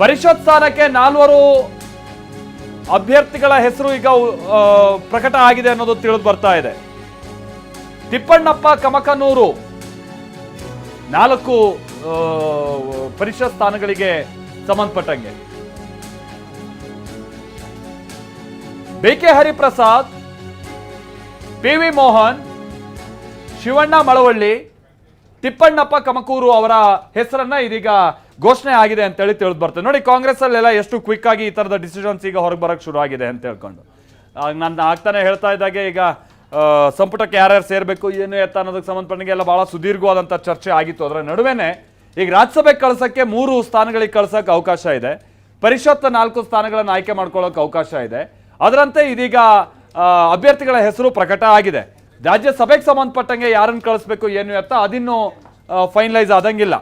ಪರಿಷತ್ ಸ್ಥಾನಕ್ಕೆ 4 ಅಭ್ಯರ್ಥಿಗಳ ಹೆಸರು ಈಗ ಪ್ರಕಟ ಆಗಿದೆ ಅನ್ನೋದು ತಿಳಿದು ಬರ್ತಾ ಇದೆ. ತಿಪ್ಪಣ್ಣಪ್ಪ ಕಮಕನೂರು 4 ಪರಿಷತ್ ಸ್ಥಾನಗಳಿಗೆ ಸಂಬಂಧಪಟ್ಟಂಗೆ, BK ಹರಿಪ್ರಸಾದ್, PV ಮೋಹನ್, ಶಿವಣ್ಣ ಮಳವಳ್ಳಿ, ತಿಪ್ಪಣ್ಣಪ್ಪ ಕಮಕೂರು ಅವರ ಹೆಸರನ್ನ ಇದೀಗ ಘೋಷಣೆ ಆಗಿದೆ ಅಂತೇಳಿ ತಿಳಿದು ಬರ್ತದೆ. ನೋಡಿ, ಕಾಂಗ್ರೆಸ್ ಅಲ್ಲೆಲ್ಲ ಎಷ್ಟು ಕ್ವಿಕ್ ಆಗಿ ಈ ತರದ ಡಿಸಿಷನ್ಸ್ ಈಗ ಹೊರಗೆ ಬರಕ್ಕೆ ಶುರು ಆಗಿದೆ ಅಂತ ಹೇಳ್ಕೊಂಡು ನಾನು ಆಗ್ತಾನೆ ಹೇಳ್ತಾ ಇದ್ದಾಗೆ ಈಗ ಸಂಪುಟಕ್ಕೆ ಯಾರ್ಯಾರು ಸೇರ್ಬೇಕು ಏನು ಎತ್ತ ಅನ್ನೋದಕ್ಕೆ ಸಂಬಂಧಪಟ್ಟಂಗೆ ಎಲ್ಲ ಬಹಳ ಸುದೀರ್ಘವಾದಂಥ ಚರ್ಚೆ ಆಗಿತ್ತು. ಅದರ ನಡುವೆನೆ ಈಗ ರಾಜ್ಯಸಭೆಗೆ ಕಳ್ಸಕ್ಕೆ 3 ಸ್ಥಾನಗಳಿಗೆ ಕಳ್ಸಕ್ಕೆ ಅವಕಾಶ ಇದೆ, ಪರಿಷತ್ 4 ಸ್ಥಾನಗಳನ್ನು ಆಯ್ಕೆ ಮಾಡ್ಕೊಳ್ಳೋಕೆ ಅವಕಾಶ ಇದೆ. ಅದರಂತೆ ಇದೀಗ ಅಭ್ಯರ್ಥಿಗಳ ಹೆಸರು ಪ್ರಕಟ ಆಗಿದೆ. ರಾಜ್ಯಸಭೆಗೆ ಸಂಬಂಧಪಟ್ಟಂಗೆ ಯಾರನ್ನು ಕಳಿಸ್ಬೇಕು ಏನು ಎತ್ತ ಅದಿನ್ನೂ ಫೈನಲೈಸ್ ಆದಂಗಿಲ್ಲ.